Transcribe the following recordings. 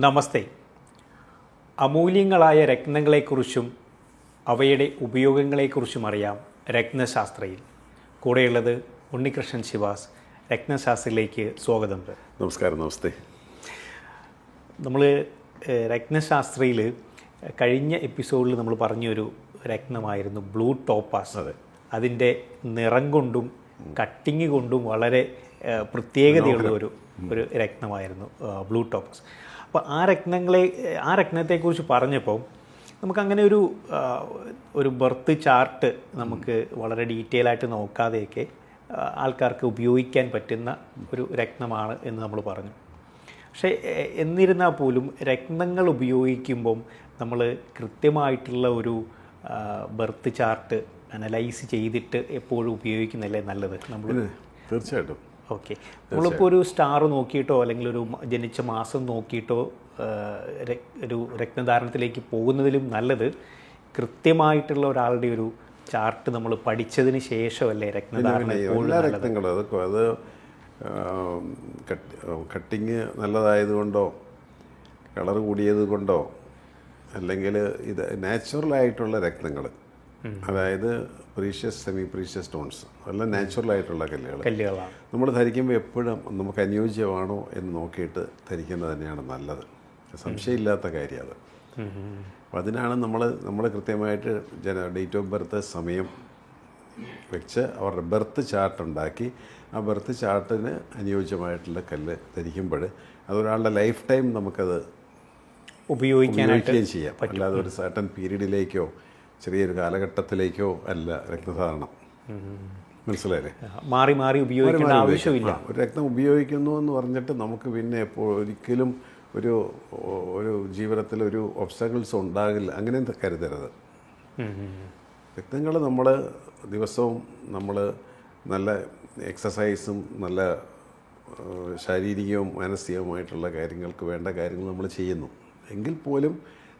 നമസ്തേ. അമൂല്യങ്ങളായ രത്നങ്ങളെക്കുറിച്ചും അവയുടെ ഉപയോഗങ്ങളെക്കുറിച്ചും അറിയാം രത്നശാസ്ത്രയിൽ. കൂടെയുള്ളത് ഉണ്ണികൃഷ്ണൻ ശിവാസ്. രത്നശാസ്ത്രയിലേക്ക് സ്വാഗതം. നമസ്കാരം. നമസ്തേ. നമ്മൾ രത്നശാസ്ത്രയിൽ കഴിഞ്ഞ എപ്പിസോഡിൽ നമ്മൾ പറഞ്ഞൊരു രത്നമായിരുന്നു ബ്ലൂ ടോപ്പാസ്. അതിൻ്റെ നിറം കൊണ്ടും കട്ടിങ് കൊണ്ടും വളരെ പ്രത്യേകതയുള്ള ഒരു രത്നമായിരുന്നു ബ്ലൂ ടോപ്പാസ്. അപ്പോൾ ആ രത്നത്തെക്കുറിച്ച് പറഞ്ഞപ്പോൾ നമുക്കങ്ങനെ ഒരു ബർത്ത് ചാർട്ട് നമുക്ക് വളരെ ഡീറ്റെയിൽ ആയിട്ട് നോക്കാതെയൊക്കെ ആൾക്കാർക്ക് ഉപയോഗിക്കാൻ പറ്റുന്ന ഒരു രത്നമാണ് എന്ന് നമ്മൾ പറഞ്ഞു. പക്ഷേ എന്നിരുന്നാൽ പോലും രത്നങ്ങൾ ഉപയോഗിക്കുമ്പം നമ്മൾ കൃത്യമായിട്ടുള്ള ഒരു ബർത്ത് ചാർട്ട് അനലൈസ് ചെയ്തിട്ട് എപ്പോഴും ഉപയോഗിക്കുന്നതല്ലേ നല്ലത്? നമ്മൾ തീർച്ചയായിട്ടും. ഓക്കെ, നമ്മളിപ്പോൾ ഒരു സ്റ്റാർ നോക്കിയിട്ടോ അല്ലെങ്കിൽ ഒരു ജനിച്ച മാസം നോക്കിയിട്ടോ ഒരു രത്നധാരണത്തിലേക്ക് പോകുന്നതിലും നല്ലത് കൃത്യമായിട്ടുള്ള ഒരാളുടെ ഒരു ചാർട്ട് നമ്മൾ പഠിച്ചതിന് ശേഷമല്ലേ രത്നധാരണം. എല്ലാ രത്നങ്ങളും അത് കട്ടിങ് നല്ലതായതുകൊണ്ടോ കളർ കൂടിയത് കൊണ്ടോ അല്ലെങ്കിൽ ഇത് നാച്ചുറലായിട്ടുള്ള രത്നങ്ങൾ, അതായത് പ്രീഷ്യസ് സെമി പ്രീഷ്യസ് സ്റ്റോൺസ് എല്ലാം നാച്ചുറലായിട്ടുള്ള കല്ലുകളാണ്. നമ്മൾ ധരിക്കുമ്പോൾ എപ്പോഴും നമുക്ക് അനുയോജ്യമാണോ എന്ന് നോക്കിയിട്ട് ധരിക്കുന്നത് തന്നെയാണ് നല്ലത്. സംശയമില്ലാത്ത കാര്യം അത്. അപ്പം അതിനാണ് നമ്മൾ കൃത്യമായിട്ട് ഡേറ്റ് ഓഫ് ബർത്ത് സമയം വെച്ച് അവരുടെ ബർത്ത് ചാർട്ട് ഉണ്ടാക്കി ആ ബർത്ത് ചാർട്ടിന് അനുയോജ്യമായിട്ടുള്ള കല്ല് ധരിക്കുമ്പോൾ അതൊരാളുടെ ലൈഫ് ടൈം നമുക്കത് ഉപയോഗിക്കുകയും ചെയ്യാം. അല്ലാതെ ഒരു സർട്ടൻ പീരീഡിലേക്കോ ചെറിയൊരു കാലഘട്ടത്തിലേക്കോ അല്ല രക്തധാരണം. മനസ്സിലായില്ലേ? മാറി മാറി ഉപയോഗിക്കേണ്ട ആവശ്യമില്ല. ഒരു രക്തം ഉപയോഗിക്കുന്നു എന്ന് പറഞ്ഞിട്ട് നമുക്ക് പിന്നെ ഒരിക്കലും ഒരു ജീവിതത്തിൽ ഒരു ഒബ്സ്റ്റക്കിൾസ് ഉണ്ടാകില്ല, അങ്ങനെ കരുതരുത്. രക്തങ്ങൾ നമ്മൾ ദിവസവും നമ്മൾ നല്ല എക്സസൈസും നല്ല ശാരീരികവും മാനസികവുമായിട്ടുള്ള കാര്യങ്ങൾക്ക് വേണ്ട കാര്യങ്ങൾ നമ്മൾ ചെയ്യുന്നു. എങ്കിൽ പോലും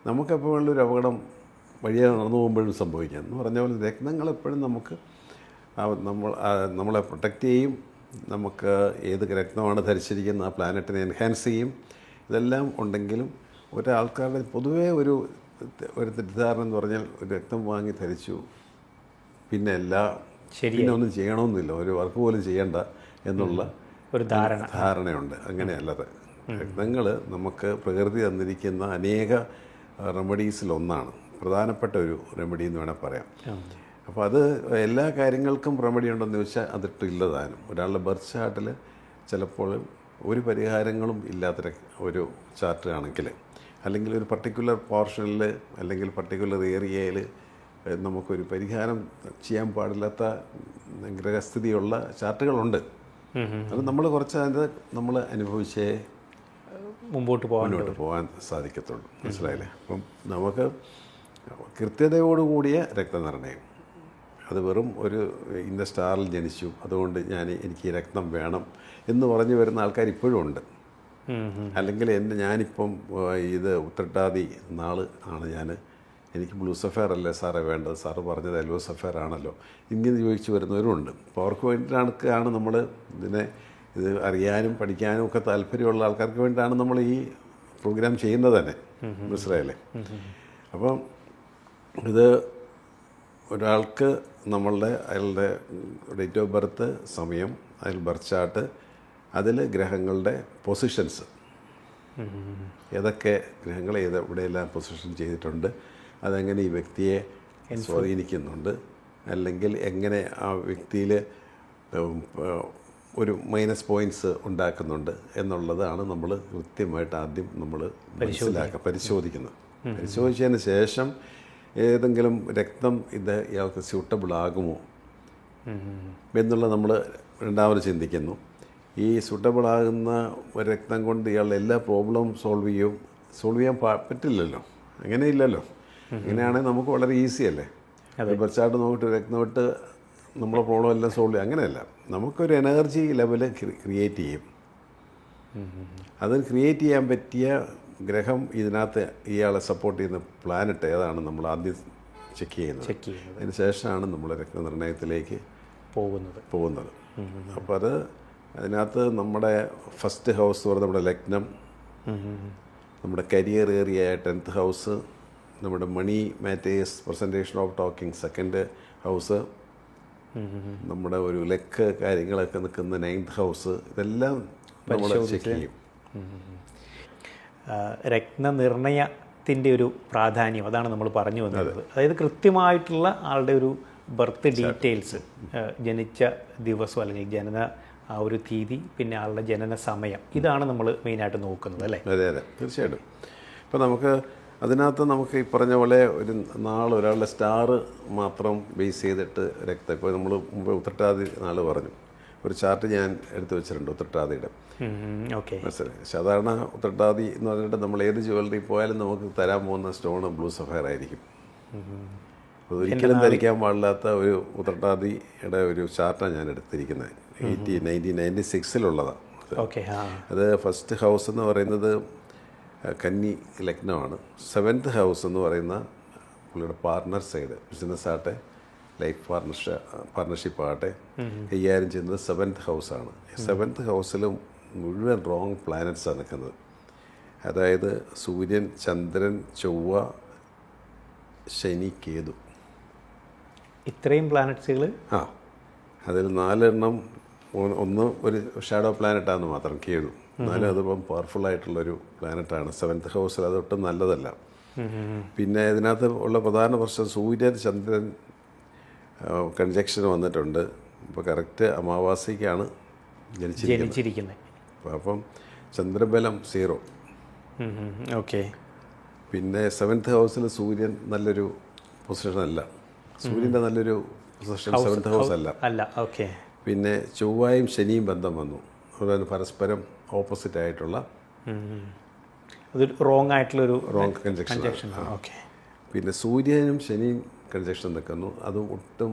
നമുക്കെപ്പോഴും ഒരു അപകടം വഴിയെ നടന്നു പോകുമ്പോഴും സംഭവിക്കാം. എന്ന് പറഞ്ഞ പോലെ രത്നങ്ങളെപ്പോഴും നമുക്ക് നമ്മളെ പ്രൊട്ടക്റ്റ് ചെയ്യും. നമുക്ക് ഏത് രത്നമാണ് ധരിച്ചിരിക്കുന്നത് ആ പ്ലാനറ്റിനെ എൻഹാൻസ് ചെയ്യും. ഇതെല്ലാം ഉണ്ടെങ്കിലും ഒരാൾക്കാരുടെ പൊതുവേ ഒരു തെറ്റിദ്ധാരണ എന്ന് പറഞ്ഞാൽ ഒരു രക്തം വാങ്ങി ധരിച്ചു പിന്നെ പിന്നെ ഒന്നും ചെയ്യണമെന്നില്ല, ഒരു വർക്ക് പോലും ചെയ്യണ്ട എന്നുള്ള ഒരു ധാരണയുണ്ട്. അങ്ങനെയല്ലത്. രത്നങ്ങൾ നമുക്ക് പ്രകൃതി തന്നിരിക്കുന്ന അനേക റെമഡീസിലൊന്നാണ്, പ്രധാനപ്പെട്ട ഒരു റെമഡി എന്ന് വേണേൽ പറയാം. അപ്പോൾ അത് എല്ലാ കാര്യങ്ങൾക്കും റെമഡി ഉണ്ടെന്ന് ചോദിച്ചാൽ അതിട്ടില്ല താനും. ഒരാളുടെ ബർത്ത് ചാർട്ടിൽ ചിലപ്പോൾ ഒരു പരിഹാരങ്ങളും ഇല്ലാത്ത ഒരു ചാർട്ട് ആണെങ്കിൽ, അല്ലെങ്കിൽ ഒരു പർട്ടിക്കുലർ പോർഷനിൽ അല്ലെങ്കിൽ പർട്ടിക്കുലർ ഏരിയയിൽ നമുക്കൊരു പരിഹാരം ചെയ്യാൻ പാടില്ലാത്ത ഗ്രഹസ്ഥിതിയുള്ള ചാർട്ടുകളുണ്ട്. അത് നമ്മൾ കുറച്ച് അത് നമ്മൾ അനുഭവിച്ചേ മുമ്പോട്ട് പോകാൻ സാധിക്കത്തുള്ളൂ. മനസ്സിലായില്ലേ? അപ്പം നമുക്ക് കൃത്യതയോടുകൂടിയ രക്തനിർണയം, അത് വെറും ഒരു ഇന്ന സ്റ്റാറിൽ ജനിച്ചു അതുകൊണ്ട് എനിക്ക് ഈ രക്തം വേണം എന്ന് പറഞ്ഞു വരുന്ന ആൾക്കാർ ഇപ്പോഴും ഉണ്ട്. അല്ലെങ്കിൽ ഞാനിപ്പം ഇത് ഉത്രട്ടാതി നാള് ആണ്, എനിക്ക് ബ്ലൂ സഫയർ അല്ലേ സാറേ വേണ്ടത്, സാറ് പറഞ്ഞത് യെല്ലോ സഫയർ ആണല്ലോ, ഇങ്ങനെ ചോദിച്ചു വരുന്നവരുമുണ്ട്. അപ്പോൾ അവർക്ക് വേണ്ടിയിട്ടാണ് നമ്മൾ ഇത് അറിയാനും പഠിക്കാനും ഒക്കെ താല്പര്യമുള്ള ആൾക്കാർക്ക് വേണ്ടിയിട്ടാണ് നമ്മൾ ഈ പ്രോഗ്രാം ചെയ്യുന്നത് തന്നെ. മനസ്സിലായല്ലേ? അപ്പം ഇത് ഒരാൾക്ക് അയാളുടെ ഡേറ്റ് ഓഫ് ബർത്ത് സമയം, അതിൽ ബർത്ത് ചാർട്ട്, അതിൽ ഗ്രഹങ്ങളുടെ പൊസിഷൻസ്, ഏതൊക്കെ ഗ്രഹങ്ങൾ എവിടെയെല്ലാം പൊസിഷൻ ചെയ്തിട്ടുണ്ട്, അതെങ്ങനെ ഈ വ്യക്തിയെ സ്വാധീനിക്കുന്നുണ്ട്, അല്ലെങ്കിൽ എങ്ങനെ ആ വ്യക്തിയിൽ ഒരു മൈനസ് പോയിൻറ്റ്സ് ഉണ്ടാക്കുന്നുണ്ട് എന്നുള്ളതാണ് നമ്മൾ കൃത്യമായിട്ട് ആദ്യം നമ്മൾ പരിശോധിക്കുന്നത്. പരിശോധിച്ചതിന് ശേഷം ഏതെങ്കിലും രക്തം ഇയാൾക്ക് സ്യൂട്ടബിൾ ആകുമോ എന്നുള്ളത് നമ്മൾ രണ്ടാമത് ചിന്തിക്കുന്നു. ഈ സ്യൂട്ടബിൾ ആകുന്ന ഒരു രക്തം കൊണ്ട് ഇയാളുടെ എല്ലാ പ്രോബ്ലവും സോൾവ് ചെയ്യാൻ പറ്റില്ലല്ലോ. അങ്ങനെയില്ലല്ലോ. അങ്ങനെയാണെങ്കിൽ നമുക്ക് വളരെ ഈസി അല്ലേ? ബർച്ചാട്ട് നോക്കിയിട്ട് രക്തം വിട്ട് നമ്മളെ പ്രോബ്ലം എല്ലാം സോൾവ് ചെയ്യും. അങ്ങനെയല്ല, നമുക്കൊരു എനർജി ലെവൽ ക്രിയേറ്റ് ചെയ്യും. അത് ക്രിയേറ്റ് ചെയ്യാൻ പറ്റിയ ഗ്രഹം ഇതിനകത്ത് ഇയാളെ സപ്പോർട്ട് ചെയ്യുന്ന പ്ലാനറ്റ് ഏതാണ് നമ്മൾ ആദ്യം ചെക്ക് ചെയ്യുന്നത്. അതിന് ശേഷമാണ് നമ്മൾ രക്തനിർണയത്തിലേക്ക് പോകുന്നത്. അപ്പോൾ അതിനകത്ത് നമ്മുടെ ഫസ്റ്റ് ഹൗസ് എന്ന് പറയുന്നത് നമ്മുടെ ലഗ്നം, നമ്മുടെ കരിയർ ഏരിയ 10th ഹൗസ്, നമ്മുടെ money matters presentation of talking 2nd house, നമ്മുടെ ഒരു ലെക്ക് കാര്യങ്ങളൊക്കെ നിൽക്കുന്ന 9th ഹൗസ്, ഇതെല്ലാം നമ്മൾ ചെക്ക് ചെയ്യും. രത്നനിർണയത്തിൻ്റെ ഒരു പ്രാധാന്യം അതാണ് നമ്മൾ പറഞ്ഞു വന്നത്. അതായത് കൃത്യമായിട്ടുള്ള ആളുടെ ഒരു ബർത്ത് ഡീറ്റെയിൽസ്, ജനിച്ച ദിവസം അല്ലെങ്കിൽ ജനന ആ ഒരു തീയതി, പിന്നെ ആളുടെ ജനന സമയം, ഇതാണ് നമ്മൾ മെയിനായിട്ട് നോക്കുന്നത് അല്ലേ? അതെ അതെ, തീർച്ചയായിട്ടും. ഇപ്പോൾ നമുക്ക് അതിനകത്ത് നമുക്ക് ഈ പറഞ്ഞ പോലെ ഒരു ഒരാളുടെ സ്റ്റാർ മാത്രം ബേസ് ചെയ്തിട്ട് രക്തം, ഇപ്പോൾ നമ്മൾ മുമ്പ് ഉത്രട്ടാതി നാൾ പറഞ്ഞു, ഒരു ചാർട്ട് ഞാൻ എടുത്തു വെച്ചിട്ടുണ്ട് ഉത്രട്ടാതിയുടെ. ഓക്കെ, മനസ്സിലായി. സാധാരണ ഉത്രട്ടാതി എന്ന് പറഞ്ഞിട്ട് നമ്മൾ ഏത് ജ്വല്ലറി പോയാലും നമുക്ക് തരാൻ പോകുന്ന സ്റ്റോൺ ബ്ലൂ സഫയർ ആയിരിക്കും. ഒരിക്കലും ധരിക്കാൻ പാടില്ലാത്ത ഒരു ഉത്രട്ടാതിയുടെ ഒരു ചാർട്ടാണ് ഞാൻ എടുത്തിരിക്കുന്നത്. 1996 ഓക്കെ. അത് ഫസ്റ്റ് ഹൗസ് എന്ന് പറയുന്നത് കന്നി ലഗ്നമാണ്. 7th ഹൗസ് എന്ന് പറയുന്ന പുള്ളിയുടെ പാർട്ണർ സൈഡ്, ബിസിനസ് ആട്ടെ ലൈഫ് പാർട്ണർഷിപ്പ് ആട്ടെ, കൈകാര്യം ചെയ്യുന്നത് 7th ഹൗസാണ്. 7th ഹൗസിൽ മുഴുവൻ റോങ് പ്ലാനറ്റ്സാണ് നിൽക്കുന്നത്. അതായത് സൂര്യൻ, ചന്ദ്രൻ, ചൊവ്വ, ശനി, കേതു, ഇത്രയും പ്ലാനറ്റ്സുകൾ. അതിൽ 4 ഒന്ന് ഒരു ഷാഡോ പ്ലാനറ്റാണെന്ന് മാത്രം, കേതു. എന്നാലും അതിപ്പം പവർഫുള്ളായിട്ടുള്ളൊരു പ്ലാനറ്റാണ് 7th ഹൗസിൽ. അതൊട്ടും നല്ലതല്ല. പിന്നെ ഇതിനകത്ത് ഉള്ള പ്രധാന പ്രശ്നം സൂര്യൻ ചന്ദ്രൻ കൺജക്ഷൻ വന്നിട്ടുണ്ട്. ഇപ്പോൾ കറക്റ്റ് അമാവാസിക്കാണ് ജനിച്ചിരിക്കുന്നത്. അപ്പം ചന്ദ്രബലം 0. ഓക്കെ. പിന്നെ 7th ഹൗസിൽ സൂര്യൻ നല്ലൊരു പൊസിഷനല്ല. സൂര്യൻ്റെ നല്ലൊരു പൊസിഷൻ 7th ഹൗസ് അല്ല. ഓക്കെ. പിന്നെ ചൊവ്വയും ശനിയും ബന്ധം വന്നു. അതുപോലെ പരസ്പരം ഓപ്പോസിറ്റ് ആയിട്ടുള്ള റോങ് ആയിട്ടുള്ളൊരു റോങ് കൺജക്ഷൻ. ഓക്കെ. പിന്നെ സൂര്യനും ശനിയും കൺജക്ഷൻ നിൽക്കുന്നു. അത് ഒട്ടും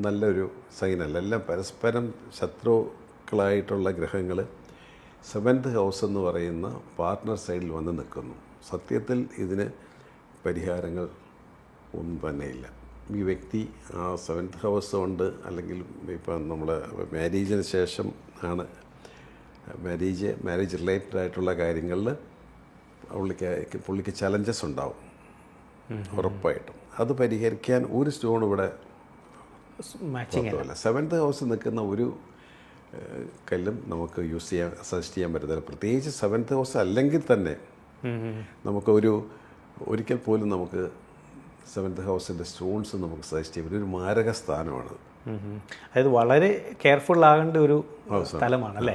നല്ലൊരു സൈനല്ല. എല്ലാം പരസ്പരം ശത്രുക്കളായിട്ടുള്ള ഗ്രഹങ്ങൾ 7th ഹൗസ് എന്ന് പറയുന്ന പാർട്ട്ണർ സൈഡിൽ വന്ന് നിൽക്കുന്നു. സത്യത്തിൽ ഇതിന് പരിഹാരങ്ങൾ ഒന്നും തന്നെയില്ല. ഈ വ്യക്തി ആ 7th ഹൗസ് കൊണ്ട്, അല്ലെങ്കിൽ ഇപ്പം നമ്മൾ മാരേജിന് ശേഷം ആണ് മാരേജ് റിലേറ്റഡ് ആയിട്ടുള്ള കാര്യങ്ങളിൽ പുള്ളിക്ക് ചലഞ്ചസ് ഉണ്ടാവും ഉറപ്പായിട്ടും. അത് പരിഹരിക്കാൻ ഒരു സ്റ്റോൺ ഇവിടെ മാച്ചിങ് 7th ഹൗസ് നിൽക്കുന്ന ഒരു കല്ലും നമുക്ക് സജസ്റ്റ് ചെയ്യാൻ പറ്റത്തില്ല. പ്രത്യേകിച്ച് 7th ഹൗസ് അല്ലെങ്കിൽ തന്നെ നമുക്ക് ഒരിക്കൽ പോലും നമുക്ക് 7th ഹൗസിൻ്റെ സ്റ്റോൺസ് നമുക്ക് സജസ്റ്റ് ചെയ്യാൻ പറ്റും. ഒരു മാരക സ്ഥാനമാണ്. അതായത് വളരെ കെയർഫുൾ ആകേണ്ട ഒരു സ്ഥലമാണ് അല്ലേ?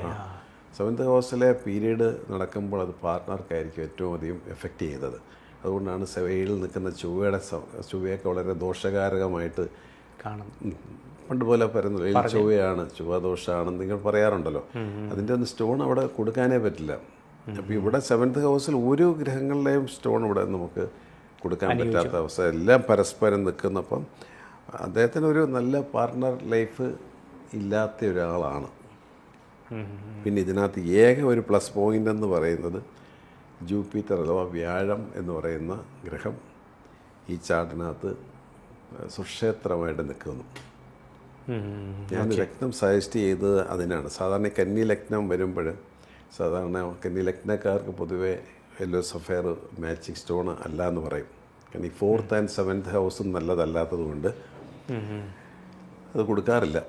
7th ഹൗസിലെ പീരീഡ് നടക്കുമ്പോൾ അത് പാർട്ട്ണർക്കായിരിക്കും ഏറ്റവും അധികം എഫക്റ്റ് ചെയ്യുന്നത്. അതുകൊണ്ടാണ് 7ൽ നിൽക്കുന്ന ചൊവ്വയൊക്കെ വളരെ ദോഷകാരകമായിട്ട് കാണും. പണ്ട് പോലെ പറയുന്നത് ചൊവ്വയാണ്, ചൊവ്വദോഷമാണെന്ന് നിങ്ങൾ പറയാറുണ്ടല്ലോ. അതിൻ്റെ ഒന്ന് സ്റ്റോൺ അവിടെ കൊടുക്കാനേ പറ്റില്ല. അപ്പോൾ ഇവിടെ 7th ഹൗസിൽ ഒരു ഗ്രഹങ്ങളുടെയും സ്റ്റോൺ ഇവിടെ നമുക്ക് കൊടുക്കാൻ പറ്റാത്ത അവസ്ഥ. എല്ലാം പരസ്പരം നിൽക്കുന്നപ്പം അദ്ദേഹത്തിന് ഒരു നല്ല പാർട്ട്ണർ ലൈഫ് ഇല്ലാത്ത ഒരാളാണ്. പിന്നെ ഇതിനകത്ത് ഏക ഒരു പ്ലസ് പോയിൻ്റ് എന്ന് പറയുന്നത് ജൂപ്പിറ്റർ അഥവാ വ്യാഴം എന്ന് പറയുന്ന ഗ്രഹം ഈ ചാർട്ടിനകത്ത് സുക്ഷേത്രമായിട്ട് നിൽക്കുന്നു. ഞാൻ ലഗ്നം സജസ്റ്റ് ചെയ്തത് അതിനാണ്. സാധാരണ കന്നി ലഗ്നം വരുമ്പോൾ കന്നി ലഗ്നക്കാർക്ക് പൊതുവേ യെല്ലോ സഫയർ മാച്ചിങ് സ്റ്റോൺ അല്ല എന്ന് പറയും. കാരണം ഈ 4th and 7th ഹൗസും നല്ലതല്ലാത്തത് കൊണ്ട് അത് കൊടുക്കാറില്ല.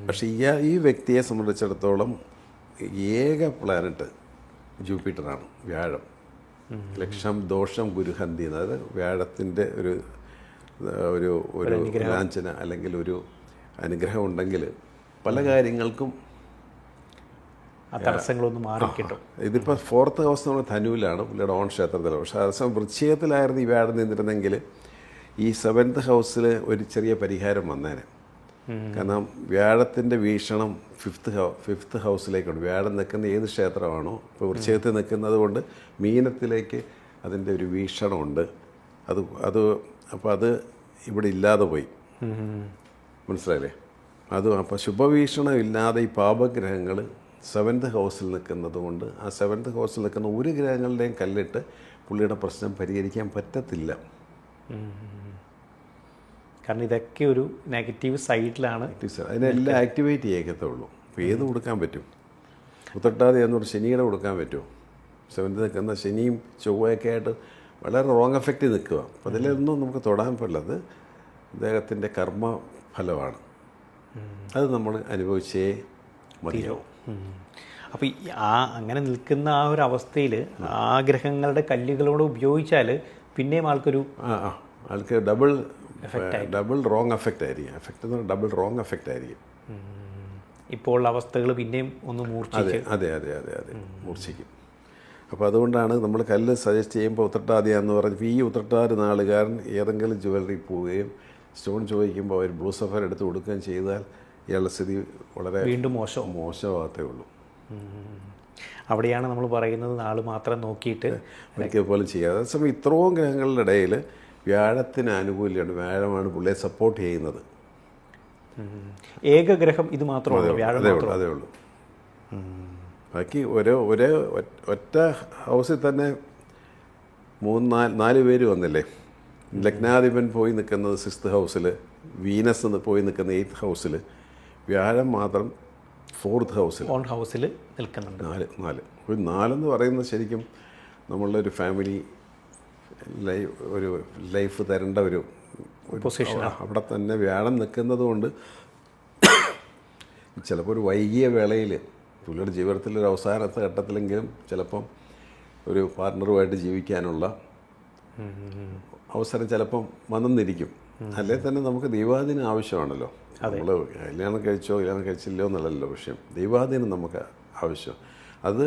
പക്ഷേ ഈ വ്യക്തിയെ സംബന്ധിച്ചിടത്തോളം ഏക പ്ലാനറ്റ് ജൂപ്പിറ്ററാണ്, വ്യാഴം. ലക്ഷം ദോഷം ഗുരുഹന്തി, അതായത് വ്യാഴത്തിൻ്റെ ഒരു ലാഞ്ചന അല്ലെങ്കിൽ ഒരു അനുഗ്രഹം ഉണ്ടെങ്കിൽ പല കാര്യങ്ങൾക്കും തടസ്സങ്ങളൊന്നും മാറി കിട്ടും. ഇതിപ്പോൾ 4th ഹൗസ് നമ്മൾ ധനുവിലാണ്, പുള്ളിയുടെ ഓൺ ക്ഷേത്രത്തിലാണ്. പക്ഷേ അതേസമയം വൃശ്ചികത്തിലായിരുന്നു ഈ വ്യാഴം നിന്നിരുന്നെങ്കിൽ ഈ 7th ഹൗസിൽ ഒരു ചെറിയ പരിഹാരം വന്നേനെ. കാരണം വ്യാഴത്തിൻ്റെ വീക്ഷണം 5th ഹൗസിലേക്കുണ്ട്. വ്യാഴം നിൽക്കുന്ന ഏത് ക്ഷേത്രമാണോ, ഇപ്പോൾ വൃശ്ചികത്തിൽ നിൽക്കുന്നത് കൊണ്ട് മീനത്തിലേക്ക് അതിൻ്റെ ഒരു വീക്ഷണമുണ്ട്. അപ്പോൾ അത് ഇവിടെ ഇല്ലാതെ പോയി. മനസ്സിലായില്ലേ? അപ്പോൾ ശുഭവീക്ഷണം ഇല്ലാതെ ഈ പാപഗ്രഹങ്ങൾ 7th ഹൗസിൽ നിൽക്കുന്നത് കൊണ്ട് ആ 7th ഹൗസിൽ നിൽക്കുന്ന ഒരു ഗ്രഹങ്ങളുടെയും കല്ലിട്ട് പുള്ളിയുടെ പ്രശ്നം പരിഹരിക്കാൻ പറ്റത്തില്ല. കാരണം ഇതൊക്കെ ഒരു നെഗറ്റീവ് സൈഡിലാണ്. അതിനെല്ലാം ആക്ടിവേറ്റ് ചെയ്യത്തുള്ളൂ. അപ്പോൾ ഏത് കൊടുക്കാൻ പറ്റും? ഉത്രട്ടാതി എന്നൊരു ശനിയുടെ കൊടുക്കാൻ പറ്റുമോ? സെവൻത്ത് നിൽക്കുന്ന ശനിയും ചൊവ്വയൊക്കെ ആയിട്ട് വളരെ റോങ് എഫക്റ്റ് നിൽക്കുക. അപ്പോൾ അതിലൊന്നും നമുക്ക് തൊടാൻ പറ്റുള്ളത് അദ്ദേഹത്തിൻ്റെ കർമ്മ ഫലമാണ്. അത് നമ്മൾ അനുഭവിച്ചേ മതിയാവും. അപ്പോൾ അങ്ങനെ നിൽക്കുന്ന ആ ഒരു അവസ്ഥയിൽ ആ ഗ്രഹങ്ങളുടെ കല്ലുകളോട് ഉപയോഗിച്ചാൽ പിന്നെയും ആൾക്കൊരു ആൾക്ക് ഡബിൾ റോങ് എഫക്റ്റ് ആയിരിക്കും. എഫക്റ്റ് എന്ന് പറഞ്ഞാൽ ഡബിൾ റോങ് എഫക്റ്റ് ആയിരിക്കും. ഇപ്പോൾ ഉള്ള അവസ്ഥകൾ പിന്നെയും ഒന്ന് മൂർച്ഛിക്കും. അതെ മൂർച്ഛിക്കും. അപ്പോൾ അതുകൊണ്ടാണ് നമ്മൾ കല്ല് സജസ്റ്റ് ചെയ്യുമ്പോൾ ഉത്രട്ടാദിയാന്ന് പറഞ്ഞപ്പോൾ ഈ ഉത്രട്ടാതി നാളുകാരൻ ഏതെങ്കിലും ജ്വല്ലറി പോവുകയും സ്റ്റോൺ ചോദിക്കുമ്പോൾ അവർ ബ്ലൂ സഫർ എടുത്ത് കൊടുക്കുകയും ചെയ്താൽ ഇയാളുടെ സ്ഥിതി വളരെ വീണ്ടും മോശമാകത്തേ ഉള്ളൂ. അവിടെയാണ് നമ്മൾ പറയുന്നത് നാൾ മാത്രം നോക്കിയിട്ട് ഒരിക്കൽ പോലും ചെയ്യാതെ. അതേസമയം ഇത്രയും ഗ്രഹങ്ങളുടെ ഇടയിൽ വ്യാഴത്തിന് ആനുകൂല്യമുണ്ട്. വ്യാഴമാണ് പുള്ളിയെ സപ്പോർട്ട് ചെയ്യുന്നത്. ഏകഗ്രഹം ഇത് മാത്രമേ അതേ ഉള്ളൂ. ബാക്കി ഒറ്റ ഹൗസിൽ തന്നെ 4 പേര് വന്നില്ലേ. ലഗ്നാധിപൻ പോയി നിൽക്കുന്നത് 6th ഹൗസിൽ, വീനസ് പോയി നിൽക്കുന്ന 8th ഹൗസിൽ, വ്യാഴം മാത്രം 4th ഹൗസിൽ നിൽക്കുന്നുണ്ട്. 4 പറയുന്നത് ശരിക്കും നമ്മളുടെ ഒരു ഫാമിലി ഒരു ലൈഫ് തരേണ്ട ഒരു പൊസിഷൻ. അവിടെ തന്നെ വ്യാഴം നിൽക്കുന്നത് കൊണ്ട് ചിലപ്പോൾ ഒരു വൈകിയ വേളയിൽ പുള്ളിയുടെ ജീവിതത്തിലൊരു അവസാനത്തെ ഘട്ടത്തിലെങ്കിലും ചിലപ്പം ഒരു പാർട്ട്ണറുമായിട്ട് ജീവിക്കാനുള്ള അവസരം ചിലപ്പം വന്നെന്നിരിക്കും. അല്ലേ തന്നെ നമുക്ക് ദൈവാധീനം ആവശ്യമാണല്ലോ. നമ്മൾ കല്യാണം കഴിച്ചില്ലോ എന്നുള്ളല്ലോ വിഷയം. ദൈവാധീനം നമുക്ക് ആവശ്യം. അത്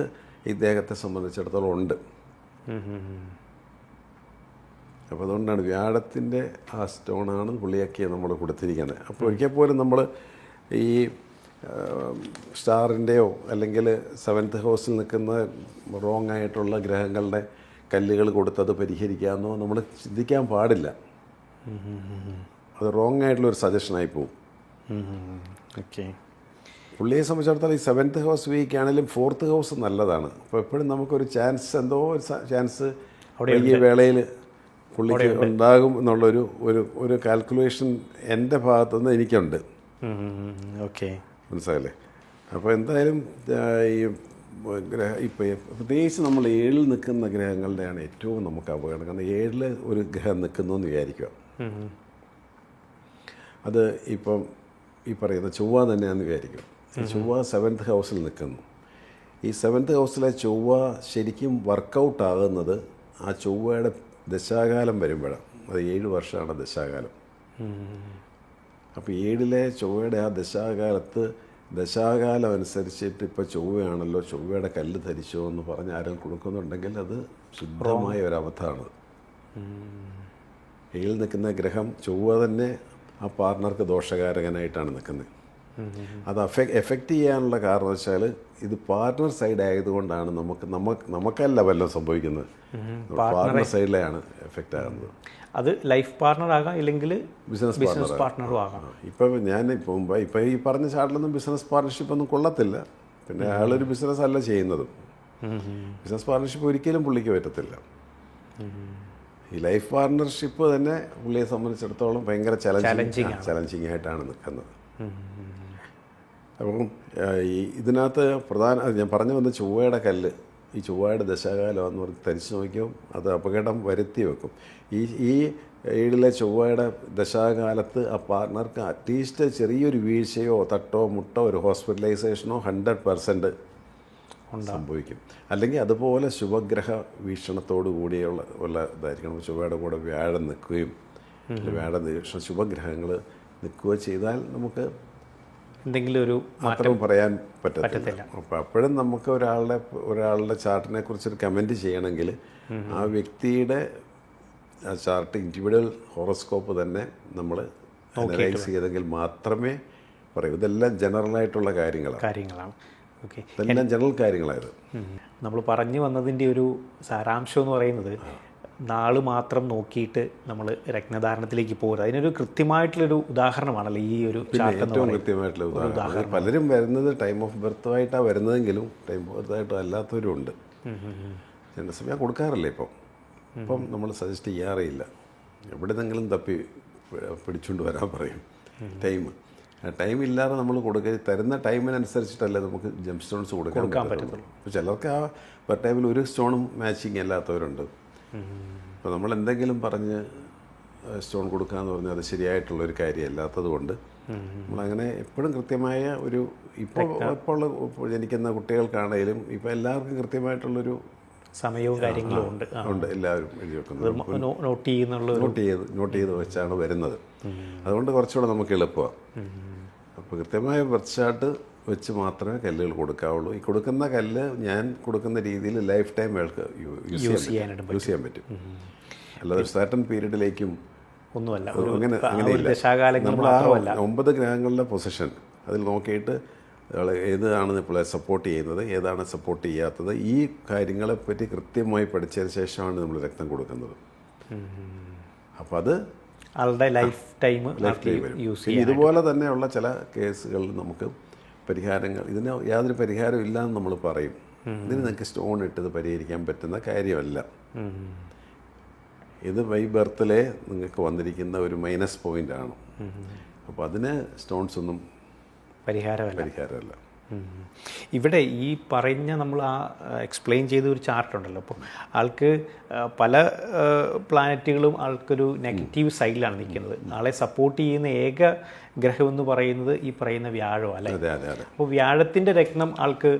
ഇദ്ദേഹത്തെ സംബന്ധിച്ചിടത്തോളം ഉണ്ട്. അപ്പോൾ അതുകൊണ്ടാണ് വ്യാഴത്തിൻ്റെ ആ സ്റ്റോണാണ് പുള്ളിയൊക്കെ നമ്മൾ കൊടുത്തിരിക്കുന്നത്. അപ്പോൾ ഒരിക്കൽ പോലും നമ്മൾ ഈ സ്റ്റാറിൻ്റെയോ അല്ലെങ്കിൽ 7th ഹൗസിൽ നിൽക്കുന്ന റോങ് ആയിട്ടുള്ള ഗ്രഹങ്ങളുടെ കല്ലുകൾ കൊടുത്തത് പരിഹരിക്കാമെന്നോ നമ്മൾ ചിന്തിക്കാൻ പാടില്ല. അത് റോങ് ആയിട്ടുള്ളൊരു സജഷനായി പോകും. പുള്ളിയെ സംബന്ധിച്ചിടത്തോളം ഈ 7th ഹൗസ് വീക്ക് ആണെങ്കിലും 4th ഹൗസ് നല്ലതാണ്. അപ്പോൾ എപ്പോഴും നമുക്കൊരു ചാൻസ്, എന്തോ ഒരു ചാൻസ് ഈ വേളയിൽ പുള്ളിക്ക് ഉണ്ടാകും എന്നുള്ളൊരു ഒരു കാൽക്കുലേഷൻ എൻ്റെ ഭാഗത്തുനിന്ന് എനിക്കുണ്ട്. മനസ്സിലായില്ലേ? അപ്പോൾ എന്തായാലും ഇപ്പോൾ പ്രത്യേകിച്ച് നമ്മൾ 7ൽ നിൽക്കുന്ന ഗ്രഹങ്ങളുടെയാണ് ഏറ്റവും നമുക്ക് അപകടം. കാരണം 7ൽ ഒരു ഗ്രഹം നിൽക്കുന്നു എന്ന് വിചാരിക്കുക. അത് ഇപ്പം ഈ പറയുന്ന ചൊവ്വ തന്നെയാണെന്ന് വിചാരിക്കും. ചൊവ്വ 7th ഹൗസിൽ നിൽക്കുന്നു. ഈ 7th ഹൗസിലെ ചൊവ്വ ശരിക്കും വർക്കൗട്ട് ആകുന്നത് ആ ചൊവ്വയുടെ ദശാകാലം വരുമ്പോഴാണ്. അത് 7 വർഷമാണ് ദശാകാലം. അപ്പോൾ 7ലെ ചൊവ്വയുടെ ആ ദശാകാലം അനുസരിച്ചിട്ട് ഇപ്പോൾ ചൊവ്വയാണല്ലോ, ചൊവ്വയുടെ കല്ല് ധരിച്ചോ എന്ന് പറഞ്ഞ് ആരും കൊടുക്കുന്നുണ്ടെങ്കിൽ അത് ശുദ്ധമായ ഒരബദ്ധമാണ്. 7ൽ നിൽക്കുന്ന ഗ്രഹം ചൊവ്വ തന്നെ ആ പാർട്ട്ണർക്ക് ദോഷകാരകനായിട്ടാണ് നിൽക്കുന്നത്. അത് എഫക്റ്റ് ചെയ്യാനുള്ള കാരണം വെച്ചാൽ ഇത് പാർട്ട്ണർ സൈഡ് ആയതുകൊണ്ടാണ് നമുക്കല്ല വല്ലതും സംഭവിക്കുന്നത്. പാർട്ട്ണർ സൈഡിലാണ് എഫക്റ്റ് ആകുന്നത്. അത് ലൈഫ് പാർട്ട്ണർ ആകാം, ഇല്ലെങ്കിൽ ബിസിനസ് പാർട്ട്ണറും ആകാം. ഇപ്പം ഇപ്പം ഈ പറഞ്ഞ ചാട്ടിലൊന്നും ബിസിനസ് പാർട്ട്ണർഷിപ്പ് ഒന്നും കൊള്ളത്തില്ല. പിന്നെ അയാളൊരു ബിസിനസ് അല്ല ചെയ്യുന്നതും. ബിസിനസ് പാർട്ട്ണർഷിപ്പ് ഒരിക്കലും പുള്ളിക്ക് പറ്റത്തില്ല. ഈ ലൈഫ് പാർട്ട്ണർഷിപ്പ് തന്നെ പുള്ളിയെ സംബന്ധിച്ചിടത്തോളം ഭയങ്കര ചലഞ്ചിങ് ആയിട്ടാണ് നിൽക്കുന്നത്. അപ്പം ഇതിനകത്ത് ഞാൻ പറഞ്ഞു വന്ന ചൊവ്വയുടെ കല്ല്, ഈ ചൊവ്വയുടെ ദശാകാലം എന്ന് പറഞ്ഞ് ധരിച്ചു നോക്കിയോ അത് അപകടം വരുത്തി വെക്കും. ഈ 7ലെ ചൊവ്വയുടെ ദശാകാലത്ത് ആ പാർട്ട്ണർക്ക് അറ്റ്ലീസ്റ്റ് ചെറിയൊരു വീഴ്ചയോ തട്ടോ മുട്ടോ ഒരു ഹോസ്പിറ്റലൈസേഷനോ 100% സംഭവിക്കും. അല്ലെങ്കിൽ അതുപോലെ ശുഭഗ്രഹ വീക്ഷണത്തോടു കൂടിയുള്ള ഇതായിരിക്കണം. ചൊവ്വയുടെ കൂടെ വ്യാഴം നിൽക്കുകയും വ്യാഴം ശുഭഗ്രഹങ്ങൾ നിൽക്കുകയോ ചെയ്താൽ നമുക്ക് എന്തെങ്കിലും ഒരു മാറ്റം പറയാൻ പറ്റത്തില്ല. അപ്പോൾ അപ്പോഴും നമുക്ക് ഒരാളുടെ ചാർട്ടിനെ കുറിച്ചൊരു കമൻറ്റ് ചെയ്യണമെങ്കിൽ ആ വ്യക്തിയുടെ ആ ചാർട്ട് ഇൻഡിവിജ്വൽ ഹോറോസ്കോപ്പ് തന്നെ നമ്മൾ അനലൈസ് ചെയ്തെങ്കിൽ മാത്രമേ പറയൂ. ഇതെല്ലാം ജനറലായിട്ടുള്ള കാര്യങ്ങളാണ്. ഇതെല്ലാം ജനറൽ കാര്യങ്ങളായത്. നമ്മൾ പറഞ്ഞു വന്നതിൻ്റെ ഒരു സാരാംശം എന്ന് പറയുന്നത് നാൾ മാത്രം നോക്കിയിട്ട് നമ്മൾ രത്നധാരണത്തിലേക്ക് പോകുന്നത് അതിനൊരു കൃത്യമായിട്ടുള്ളൊരു ഉദാഹരണമാണല്ലോ ഈ ഒരു ഏറ്റവും കൃത്യമായിട്ടുള്ള ഉദാഹരണം. പലരും വരുന്നത് ടൈം ഓഫ് ബർത്തുമായിട്ടാണ് വരുന്നതെങ്കിലും ടൈം ഓഫ് ബർത്തായിട്ടും അല്ലാത്തവരും ഉണ്ട്. ജനസമയം കൊടുക്കാറില്ല ഇപ്പം നമ്മൾ സജസ്റ്റ് ചെയ്യാറില്ല. എവിടെ നിന്നെങ്കിലും തപ്പി പിടിച്ചുകൊണ്ട് വരാൻ പറയും ടൈം. ടൈം ഇല്ലാതെ നമ്മൾ തരുന്ന ടൈമിനനുസരിച്ചിട്ടല്ലേ നമുക്ക് ജംപ് സ്റ്റോൺസ് കൊടുക്കാൻ പറ്റുള്ളൂ. ഇപ്പോൾ ചിലർക്ക് ആ പെർ ടൈമിൽ ഒരു സ്റ്റോണും മാച്ചിങ് അല്ലാത്തവരുണ്ട്. അപ്പോൾ നമ്മൾ എന്തെങ്കിലും പറഞ്ഞ് സ്റ്റോൺ കൊടുക്കാന്ന് പറഞ്ഞാൽ അത് ശരിയായിട്ടുള്ളൊരു കാര്യമല്ലാത്തത് കൊണ്ട് നമ്മളങ്ങനെ എപ്പോഴും കൃത്യമായ ഒരു ഇപ്പോൾ ജനിക്കുന്ന കുട്ടികൾക്കാണെങ്കിലും ഇപ്പോൾ എല്ലാവർക്കും കൃത്യമായിട്ടുള്ളൊരു സമയവും കാര്യങ്ങളും ഉണ്ട്. എല്ലാവരും എഴുതി വെക്കുന്നത് നോട്ട് ചെയ്ത് വെച്ചാണ് വരുന്നത്. അതുകൊണ്ട് കുറച്ചുകൂടെ നമുക്ക് എളുപ്പമാണ്. അപ്പോൾ കൃത്യമായ ബർത്ത് ചാർട്ട് വെച്ച് മാത്രമേ കല്ലുകൾ കൊടുക്കാവുള്ളൂ. ഈ കൊടുക്കുന്ന കല്ല് ഞാൻ കൊടുക്കുന്ന രീതിയിൽ ലൈഫ് ടൈം അയാൾക്ക് യൂസ് ചെയ്യാൻ പറ്റും. അല്ലാതെ സർട്ടൻ പീരീഡിലേക്കും ഒന്നുമല്ല. അങ്ങനെയില്ല. നമ്മൾ ആ 9 ഗ്രഹങ്ങളുടെ പൊസിഷൻ അതിൽ നോക്കിയിട്ട് ഏതാണ് ഇപ്പോൾ സപ്പോർട്ട് ചെയ്യുന്നത്, ഏതാണ് സപ്പോർട്ട് ചെയ്യാത്തത്, ഈ കാര്യങ്ങളെപ്പറ്റി കൃത്യമായി പഠിച്ചതിന് ശേഷമാണ് നമ്മൾ രക്തം കൊടുക്കുന്നത്. അപ്പോൾ അത് ആളുടെ ലൈഫ് ടൈം യൂസ് ചെയ്യും. ഇതുപോലെ തന്നെയുള്ള ചില കേസുകളിൽ നമുക്ക് പരിഹാരങ്ങൾ, ഇതിന് യാതൊരു പരിഹാരവും ഇല്ലയെന്ന് നമ്മൾ പറയും. ഇതിന് നിങ്ങൾക്ക് സ്റ്റോൺ ഇട്ടത് പരിഹരിക്കാൻ പറ്റുന്ന കാര്യമല്ല. ഇത് ബൈ ബർത്തിലെ നിങ്ങൾക്ക് വന്നിരിക്കുന്ന ഒരു മൈനസ് പോയിൻ്റാണ്. അപ്പോൾ അതിന് സ്റ്റോൺസ് ഒന്നും പരിഹാരമല്ല. ഇവിടെ ഈ പറഞ്ഞ നമ്മൾ ആ എക്സ്പ്ലെയിൻ ചെയ്ത ഒരു ചാർട്ടുണ്ടല്ലോ, അപ്പോൾ ആൾക്ക് പല പ്ലാനറ്റുകളും ആൾക്കൊരു നെഗറ്റീവ് സൈഡിലാണ് നിൽക്കുന്നത്. ആളെ സപ്പോർട്ട് ചെയ്യുന്ന ഏക ഗ്രഹം എന്ന് പറയുന്നത് ഈ പറയുന്ന വ്യാഴം അല്ലേ? അപ്പോൾ വ്യാഴത്തിൻ്റെ രത്നം ആൾക്ക്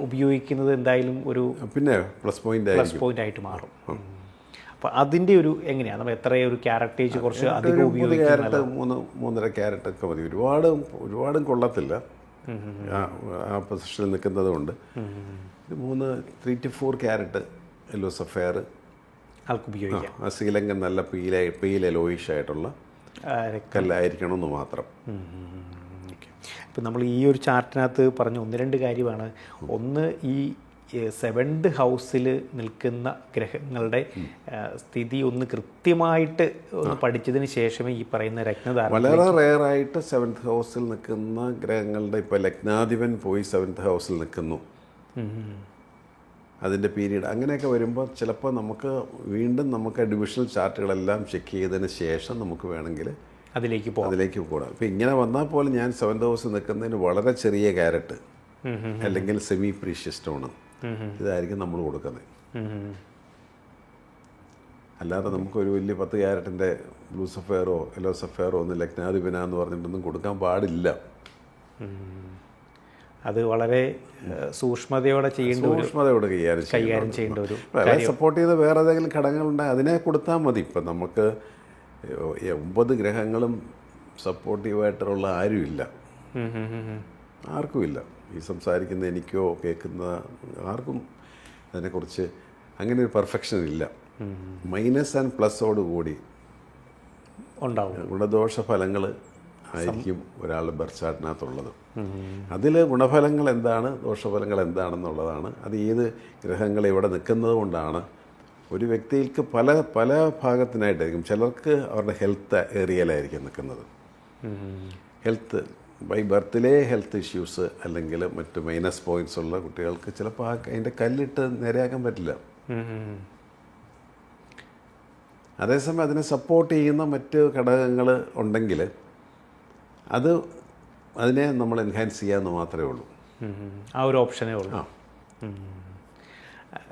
ഉപയോഗിക്കുന്നത് എന്തായാലും ഒരു പ്ലസ് പോയിന്റ് ആയിട്ട് മാറും. അപ്പോൾ അതിൻ്റെ ഒരു എങ്ങനെയാണ് നമ്മൾ ഒരു ക്യാരറ്റേജ് കുറച്ച് അധികം ഉപയോഗിക്കുന്നത്? 3.5 ക്യാരറ്റ് ഒക്കെ മതി. ഒരുപാടും കൊള്ളത്തില്ല ആ പൊസിഷനിൽ നിൽക്കുന്നത് കൊണ്ട്. 3 to 4 ക്യാരറ്റ് യെല്ലോ സഫയർ ആൾക്ക് ഉപയോഗിക്കാം. ശ്രീലങ്കൻ നല്ല പീല ലോയിഷ് ആയിട്ടുള്ള കല്ലായിരിക്കണമെന്ന് മാത്രം. ഇപ്പം നമ്മൾ ഈ ഒരു ചാർട്ടിനകത്ത് പറഞ്ഞ 1-2 കാര്യമാണ്. ഒന്ന്, ഈ 7th ഹൗസിൽ നിൽക്കുന്ന ഗ്രഹങ്ങളുടെ സ്ഥിതി ഒന്ന് കൃത്യമായിട്ട് ഒന്ന് പഠിച്ചതിന് ശേഷമേ ഈ പറയുന്ന രത്നധാരണ. വളരെ റെയറായിട്ട് 7th ഹൗസിൽ നിൽക്കുന്ന ഗ്രഹങ്ങളുടെ ഇപ്പോൾ ലഗ്നാധിപൻ പോയി 7th ഹൗസിൽ നിൽക്കുന്നു, അതിൻ്റെ പീരീഡ് അങ്ങനെയൊക്കെ വരുമ്പോൾ ചിലപ്പോൾ നമുക്ക് ഡിവിഷണൽ ചാർട്ടുകളെല്ലാം ചെക്ക് ചെയ്തതിന് ശേഷം നമുക്ക് വേണമെങ്കിൽ അതിലേക്ക് പോകാം. ഇപ്പോൾ ഇങ്ങനെ വന്നാൽ പോലും ഞാൻ 7th ഹൗസിൽ നിൽക്കുന്നതിന് വളരെ ചെറിയ ക്യാരറ്റ് അല്ലെങ്കിൽ സെമി പ്രീഷ്യസ് സ്റ്റോണ് ഇതായിരിക്കും നമ്മൾ കൊടുക്കുന്നത്. അല്ലാതെ നമുക്കൊരു വലിയ 10 ക്യാരറ്റിൻ്റെ ബ്ലൂ സഫയറോ യെല്ലോ സഫയറോ ഒന്നും ലഗ്നാധിപനാന്ന് പറഞ്ഞിട്ടൊന്നും കൊടുക്കാൻ പാടില്ല. അത് വളരെ സൂക്ഷ്മതയോടെ കൈകാര്യം ചെയ്യേണ്ട ഒരു സപ്പോർട്ട് ചെയ്ത് വേറെ ഏതെങ്കിലും ഘടകങ്ങളുണ്ടെങ്കിൽ അതിനെ കൊടുത്താൽ മതി. ഇപ്പം നമുക്ക് 9 ഗ്രഹങ്ങളും സപ്പോർട്ടീവായിട്ടുള്ള ആരുമില്ല, ആർക്കുമില്ല. ഈ സംസാരിക്കുന്ന എനിക്കോ കേൾക്കുന്ന ആർക്കും അതിനെക്കുറിച്ച് അങ്ങനെ ഒരു പെർഫെക്ഷൻ ഇല്ല. മൈനസ് ആൻഡ് പ്ലസോട് കൂടി ഉണ്ടാവും ഗുണദോഷ ഫലങ്ങൾ ആയിരിക്കും ഒരാളുടെ ബർത്ത് ചാർട്ടിനകത്തുള്ളത്. അതിൽ ഗുണഫലങ്ങൾ എന്താണ്, ദോഷഫലങ്ങൾ എന്താണെന്നുള്ളതാണ്. അത് ഏത് ഗ്രഹങ്ങൾ ഇവിടെ നിൽക്കുന്നത് കൊണ്ടാണ്. ഒരു വ്യക്തിക്ക് പല ഭാഗത്തിനായിട്ടായിരിക്കും. ചിലർക്ക് അവരുടെ ഹെൽത്ത് ഏരിയയിലായിരിക്കും നിൽക്കുന്നത്. ഹെൽത്ത് ബൈ ബർത്തിലെ ഹെൽത്ത് ഇഷ്യൂസ് അല്ലെങ്കിൽ മറ്റ് മൈനസ് പോയിൻറ്റ്സ് ഉള്ള കുട്ടികൾക്ക് ചിലപ്പോൾ അതിൻ്റെ കല്ലിട്ട് നേരെയാക്കാൻ പറ്റില്ല. അതേസമയം അതിനെ സപ്പോർട്ട് ചെയ്യുന്ന മറ്റ് ഘടകങ്ങൾ ഉണ്ടെങ്കിൽ അതിനെ നമ്മൾ എൻഹാൻസ് ചെയ്യാമെന്ന് മാത്രമേ ഉള്ളൂ. ആ ഒരു ഓപ്ഷനേ ഉള്ളൂ.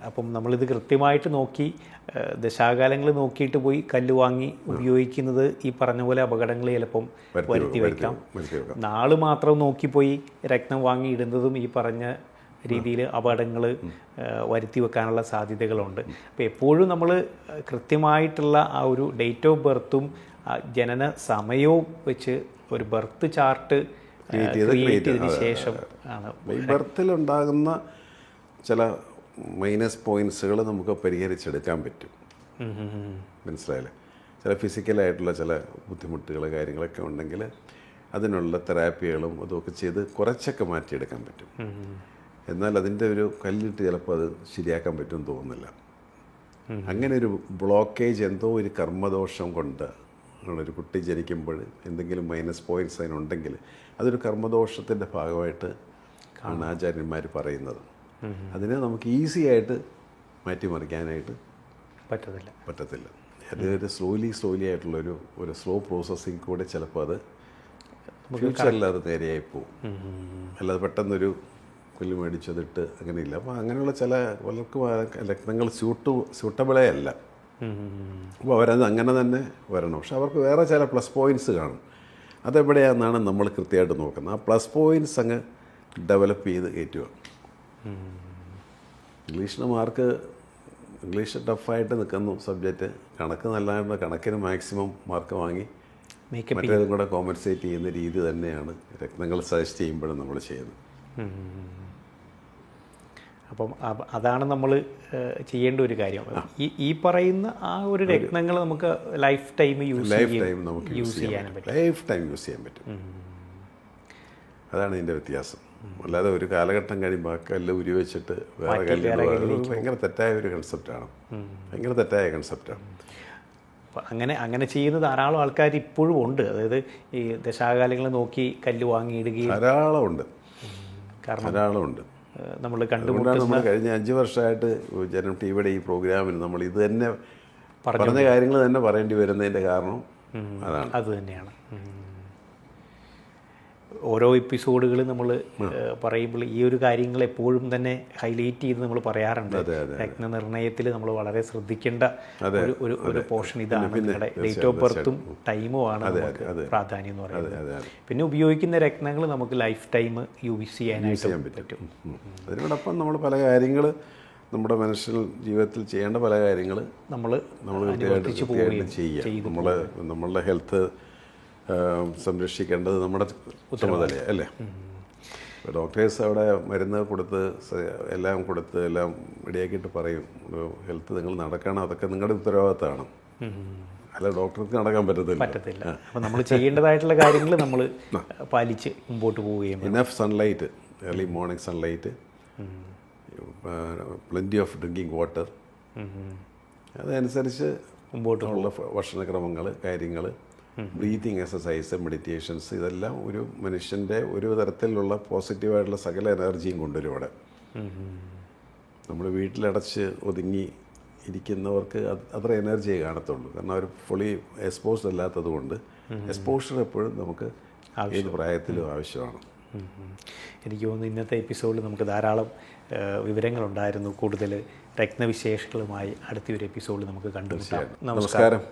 അപ്പം നമ്മളിത് കൃത്യമായിട്ട് നോക്കി ദശാകാലങ്ങൾ നോക്കിയിട്ട് പോയി കല്ല് വാങ്ങി ഉപയോഗിക്കുന്നത് ഈ പറഞ്ഞ പോലെ അപകടങ്ങൾ ചിലപ്പം വരുത്തി വയ്ക്കാം. നാള് മാത്രം നോക്കിപ്പോയി രത്നം വാങ്ങി ഇടുന്നതും ഈ പറഞ്ഞ രീതിയിൽ അപകടങ്ങൾ വരുത്തി വെക്കാനുള്ള സാധ്യതകളുണ്ട്. അപ്പോൾ എപ്പോഴും നമ്മൾ കൃത്യമായിട്ടുള്ള ആ ഒരു ഡേറ്റ് ഓഫ് ബർത്തും ജനന സമയവും വെച്ച് ഒരു ബർത്ത് ചാർട്ട് ക്രിയേറ്റ് ചെയ്തതിന് ശേഷം ആണ് ബർത്തിലുണ്ടാകുന്ന ചില മൈനസ് പോയിൻറ്റ്സുകൾ നമുക്ക് പരിഹരിച്ചെടുക്കാൻ പറ്റും. മനസ്സിലായില്ലേ? ചില ഫിസിക്കലായിട്ടുള്ള ചില ബുദ്ധിമുട്ടുകൾ കാര്യങ്ങളൊക്കെ ഉണ്ടെങ്കിൽ അതിനുള്ള തെറാപ്പികളും അതൊക്കെ ചെയ്ത് കുറച്ചൊക്കെ മാറ്റിയെടുക്കാൻ പറ്റും. എന്നാൽ അതിൻ്റെ ഒരു കല്ലിട്ട് ചിലപ്പോൾ അത് ശരിയാക്കാൻ പറ്റുമെന്ന് തോന്നുന്നില്ല. അങ്ങനെ ഒരു ബ്ലോക്കേജ് എന്തോ ഒരു കർമ്മദോഷം കൊണ്ട് ഒരു കുട്ടി ജനിക്കുമ്പോൾ എന്തെങ്കിലും മൈനസ് പോയിൻറ്റ്സ് അതിനുണ്ടെങ്കിൽ അതൊരു കർമ്മദോഷത്തിൻ്റെ ഭാഗമായിട്ട് ആണ് ആചാര്യന്മാർ പറയുന്നത്. അതിനെ നമുക്ക് ഈസി ആയിട്ട് മാറ്റിമറിക്കാനായിട്ട് പറ്റത്തില്ല. അതൊരു സ്ലോലി ആയിട്ടുള്ളൊരു സ്ലോ പ്രോസസ്സിങ് കൂടെ ചിലപ്പോൾ അത് ഫ്യൂച്ചറിൽ അത് നേരെയായി പോകും. അല്ലാതെ പെട്ടെന്നൊരു പുല്ല് മേടിച്ചതിട്ട് അങ്ങനെയില്ല. അപ്പോൾ അങ്ങനെയുള്ള ചില പലർക്കും രക്തങ്ങൾ സ്യൂട്ടബിളേ അല്ല. അപ്പോൾ അവരത് അങ്ങനെ തന്നെ വരണം. പക്ഷെ അവർക്ക് വേറെ ചില പ്ലസ് പോയിൻറ്റ്സ് കാണും. അതെവിടെയാണെന്നാണ് നമ്മൾ കൃത്യമായിട്ട് നോക്കുന്നത്. ആ പ്ലസ് പോയിൻറ്റ്സ് അങ്ങ് ഡെവലപ്പ് ചെയ്ത് കയറ്റുക. ഇംഗ്ലീഷ് ടഫായിട്ട് നിൽക്കുന്നു സബ്ജക്റ്റ്. കണക്ക് നല്ലതായിട്ട് കണക്കിന് മാക്സിമം മാർക്ക് വാങ്ങി മറ്റേതും കൂടെ കോമ്പൻസേറ്റ് ചെയ്യുന്ന രീതി തന്നെയാണ് രത്നങ്ങൾ സജസ്റ്റ് ചെയ്യുമ്പോഴും നമ്മൾ ചെയ്യുന്നത്. അപ്പം അതാണ് നമ്മൾ ചെയ്യേണ്ട ഒരു കാര്യം. ഈ പറയുന്ന ആ ഒരു രത്നങ്ങൾ നമുക്ക് ലൈഫ് ടൈം യൂസ് ചെയ്യാൻ പറ്റും. അതാണ് ഇതിൻ്റെ വ്യത്യാസം. അല്ലാതെ ഒരു കാലഘട്ടം കഴിയുമ്പോൾ ആ കല്ല് ഉരി വെച്ചിട്ട് വേറെ കല്ല് ഭയങ്കര തെറ്റായ ഒരു കൺസെപ്റ്റാണ്. അങ്ങനെ ചെയ്യുന്ന ധാരാളം ആൾക്കാർ ഇപ്പോഴും ഉണ്ട്. അതായത് ഈ ദശാകാലങ്ങൾ നോക്കി കല്ല് വാങ്ങിയിടുകയും ധാരാളമുണ്ട്. നമ്മൾ കണ്ടുകൊണ്ടാണ് കഴിഞ്ഞ 5 വർഷമായിട്ട് ജനം ടിവിയുടെ ഈ പ്രോഗ്രാമിന് നമ്മൾ ഇത് തന്നെ പറഞ്ഞ കാര്യങ്ങൾ തന്നെ പറയേണ്ടി വരുന്നതിൻ്റെ കാരണം അതാണ്. അത് തന്നെയാണ്. ഓരോ എപ്പിസോഡുകൾ നമ്മൾ പറയുമ്പോൾ ഈ ഒരു കാര്യങ്ങൾ എപ്പോഴും തന്നെ ഹൈലൈറ്റ് ചെയ്ത് നമ്മൾ പറയാറുണ്ട്. രത്നനിർണയത്തിൽ നമ്മൾ വളരെ ശ്രദ്ധിക്കേണ്ട ഒരു പോർഷൻ ഇതാണ്. നിങ്ങളുടെ ഡേറ്റ് ഓഫ് ബർത്തും ടൈമുമാണ് നമുക്ക് പ്രാധാന്യം എന്ന് പറയുന്നത്. പിന്നെ ഉപയോഗിക്കുന്ന രത്നങ്ങൾ നമുക്ക് ലൈഫ് ടൈം യൂസ് ചെയ്യാനായിട്ട് പറ്റും. അതിനോടൊപ്പം നമ്മൾ പല കാര്യങ്ങൾ നമ്മുടെ മനുഷ്യ ജീവിതത്തിൽ ചെയ്യേണ്ട പല കാര്യങ്ങൾ നമ്മൾ ചെയ്യുക. നമ്മളുടെ ഹെൽത്ത് സംരക്ഷിക്കേണ്ടത് നമ്മുടെ ചുമതലയാണ് അല്ലേ. ഡോക്ടേഴ്സ് അവിടെ മരുന്ന് കൊടുത്ത് എല്ലാം റെഡിയാക്കിയിട്ട് പറയും ഹെൽത്ത് നിങ്ങൾ നടക്കണം, അതൊക്കെ നിങ്ങളുടെ ഉത്തരവാദിത്തമാണ്. അല്ല ഡോക്ടർക്ക് നടക്കാൻ പറ്റത്തില്ല. അപ്പോൾ നമ്മൾ ചെയ്യേണ്ടതായിട്ടുള്ള കാര്യങ്ങൾ നമ്മൾ പാലിച്ച് മുമ്പോട്ട് പോവുകയും enough sunlight, early morning sunlight, plenty of drinking water, അതനുസരിച്ച് മുമ്പോട്ടുള്ള ഭക്ഷണക്രമങ്ങൾ, കാര്യങ്ങൾ, ബ്രീത്തിങ് എക്സസൈസ്, മെഡിറ്റേഷൻസ്, ഇതെല്ലാം ഒരു മനുഷ്യൻ്റെ ഒരു തരത്തിലുള്ള പോസിറ്റീവായിട്ടുള്ള സകല എനർജിയും കൊണ്ടുവരും അവിടെ. നമ്മൾ വീട്ടിലടച്ച് ഒതുങ്ങി ഇരിക്കുന്നവർക്ക് അത്ര എനർജിയെ കാണത്തുള്ളൂ. കാരണം അവർ ഫുള്ളി എക്സ്പോസ്ഡ് അല്ലാത്തത് കൊണ്ട് എക്സ്പോഷർ എപ്പോഴും നമുക്ക് ഏത് പ്രായത്തിലും ആവശ്യമാണ്. എനിക്ക് തോന്നുന്നു ഇന്നത്തെ എപ്പിസോഡിൽ നമുക്ക് ധാരാളം വിവരങ്ങളുണ്ടായിരുന്നു. കൂടുതൽ രത്നവിശേഷങ്ങളുമായി അടുത്തൊരു എപ്പിസോഡിൽ നമുക്ക് കണ്ടുമുട്ടാം. നമസ്കാരം.